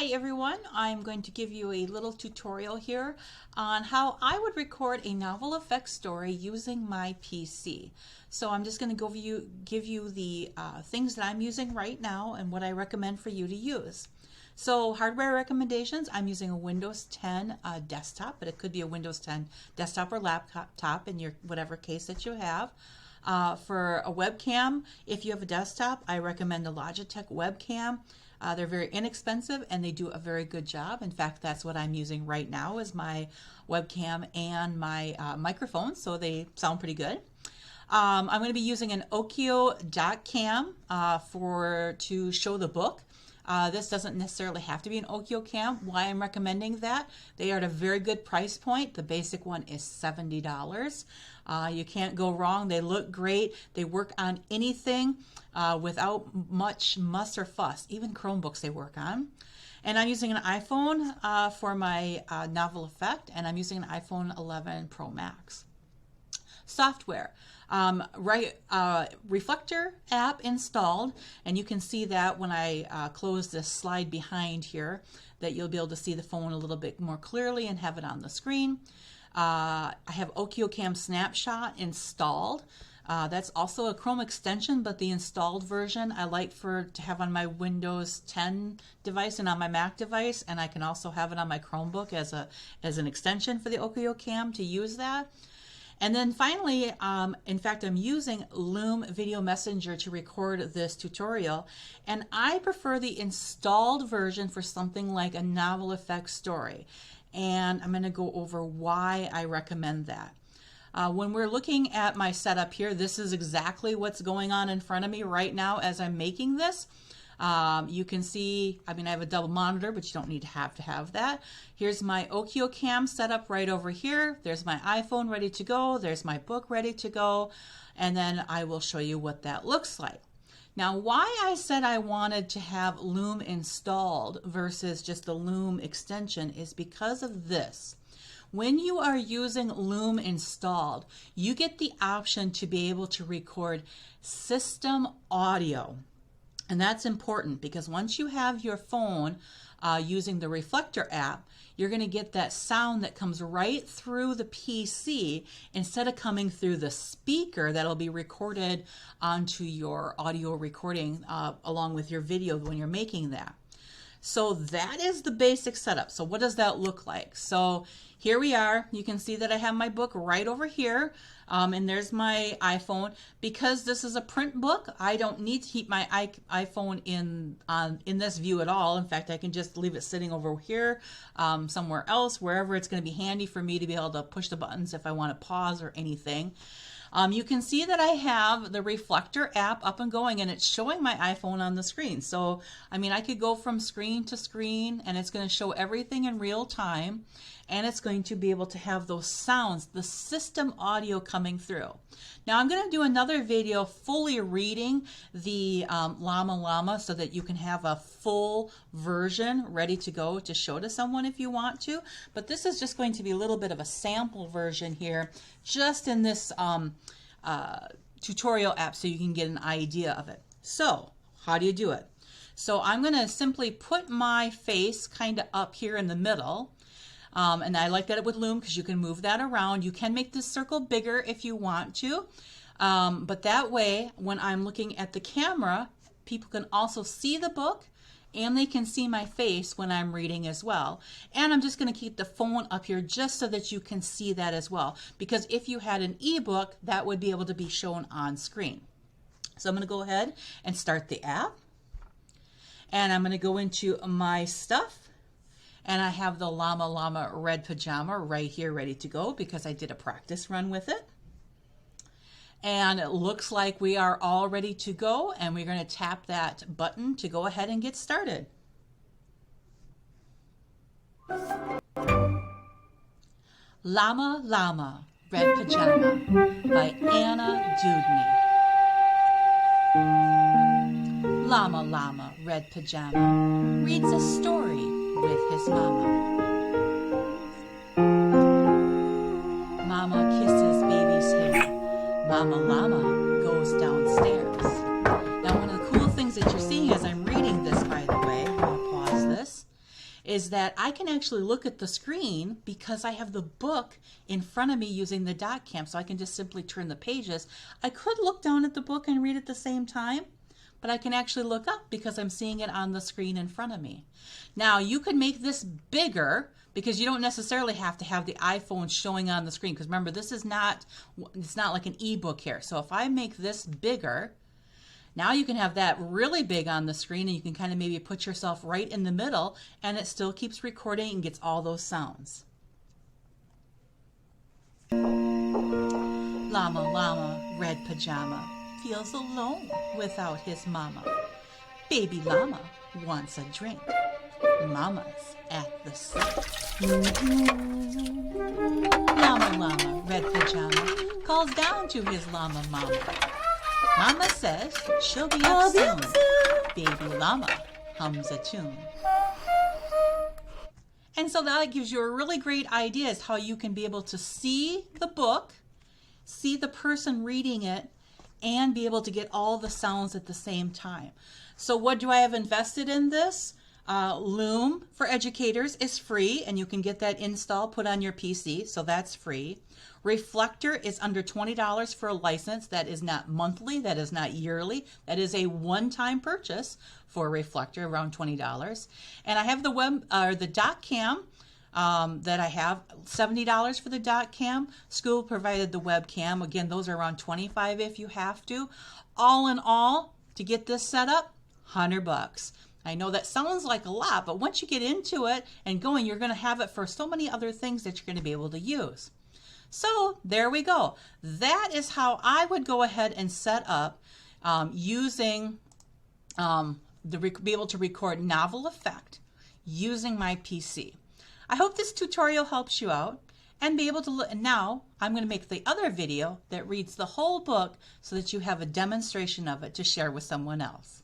Hi everyone, I'm going to give you a little tutorial here on how I would record a novel effects story using my PC. So I'm just going to give you the things that I'm using right now and what I recommend for you to use. So hardware recommendations, I'm using a Windows 10 desktop, but it could be a Windows 10 desktop or laptop in your whatever case that you have. For a webcam, if you have a desktop, I recommend the Logitech webcam. They're very inexpensive and they do a very good job. In fact, that's what I'm using right now is my webcam and my microphone, so they sound pretty good. I'm going to be using an Okio.cam to show the book. This doesn't necessarily have to be an Okio cam. Why I'm recommending that? They are at a very good price point. The basic one is $70. You can't go wrong. They look great. They work on anything without much muss or fuss. Even Chromebooks they work on. And I'm using an iPhone for my novel effect, and I'm using an iPhone 11 Pro Max. Software. Reflector app installed, and you can see that when I close this slide behind here, that you'll be able to see the phone a little bit more clearly and have it on the screen. I have OkioCam Snapshot installed. That's also a Chrome extension, but the installed version I like to have on my Windows 10 device and on my Mac device, and I can also have it on my Chromebook as an extension for the OkioCam to use that. And then finally, in fact, I'm using Lume Video Messenger to record this tutorial, and I prefer the installed version for something like a novel effects story. And I'm going to go over why I recommend that. When we're looking at my setup here, this is exactly what's going on in front of me right now as I'm making this. You can see, I have a double monitor, but you don't need to have that. Here's my OkioCam set up right over here. There's my iPhone ready to go. There's my book ready to go. And then I will show you what that looks like. Now, why I said I wanted to have Lume installed versus just the Lume extension is because of this. When you are using Lume installed, you get the option to be able to record system audio. And that's important because once you have your phone using the Reflector app, you're going to get that sound that comes right through the PC instead of coming through the speaker that'll be recorded onto your audio recording along with your video when you're making that. So that is the basic setup. So what does that look like? So here we are. You can see that I have my book right over here. And there's my iPhone. Because this is a print book, I don't need to keep my iPhone in this view at all. In fact, I can just leave it sitting over here somewhere else, wherever it's going to be handy for me to be able to push the buttons if I want to pause or anything. You can see that I have the Reflector app up and going, and it's showing my iPhone on the screen. So, I could go from screen to screen, and it's going to show everything in real time, and it's going to be able to have those sounds, the system audio coming through. Now, I'm going to do another video fully reading the Llama so that you can have a full version ready to go to show to someone if you want to. But this is just going to be a little bit of a sample version here, just in this tutorial app so you can get an idea of it. So, how do you do it? So I'm going to simply put my face kind of up here in the middle. And I like that with Lume because you can move that around. You can make this circle bigger if you want to. But that way, when I'm looking at the camera, people can also see the book and they can see my face when I'm reading as well. And I'm just going to keep the phone up here just so that you can see that as well. Because if you had an ebook, that would be able to be shown on screen. So I'm going to go ahead and start the app. And I'm going to go into my stuff. And I have the Llama red pajama right here ready to go because I did a practice run with it. And it looks like we are all ready to go, and we're going to tap that button to go ahead and get started. Llama Red Pajama by Anna Dudney. Llama Red Pajama reads a story with his mama. Mama kisses baby's hair. Mama Llama goes downstairs. Now, one of the cool things that you're seeing as I'm reading this, by the way, I'll pause this, is that I can actually look at the screen because I have the book in front of me using the dot cam, so I can just simply turn the pages. I could look down at the book and read at the same time, but I can actually look up because I'm seeing it on the screen in front of me. Now you could make this bigger because you don't necessarily have to have the iPhone showing on the screen, because remember, this is not, it's not like an ebook here. So if I make this bigger, now you can have that really big on the screen, and you can kind of maybe put yourself right in the middle, and it still keeps recording and gets all those sounds. Llama, llama, red pajama, feels alone without his mama. Baby llama wants a drink. Mama's at the sink. Llama, llama, red pajama, calls down to his llama mama. Mama says she'll be up soon. Baby llama hums a tune. And so that gives you a really great idea as how you can be able to see the book, see the person reading it, and be able to get all the sounds at the same time. So what do I have invested in this? Lume for educators is free, and you can get that installed, put on your PC, so that's free. Reflector is under $20 for a license. That is not monthly, that is not yearly, that is a one-time purchase for Reflector, around $20. And I have the dot cam that I have, $70 for the dot cam. School provided the webcam. Again, those are around $25 if you have to. All in all, to get this set up, $100. I know that sounds like a lot, but once you get into it and going, you're going to have it for so many other things that you're going to be able to use. So there we go. That is how I would go ahead and set up using be able to record novel effect using my PC. I hope this tutorial helps you out and be able to now I'm going to make the other video that reads the whole book so that you have a demonstration of it to share with someone else.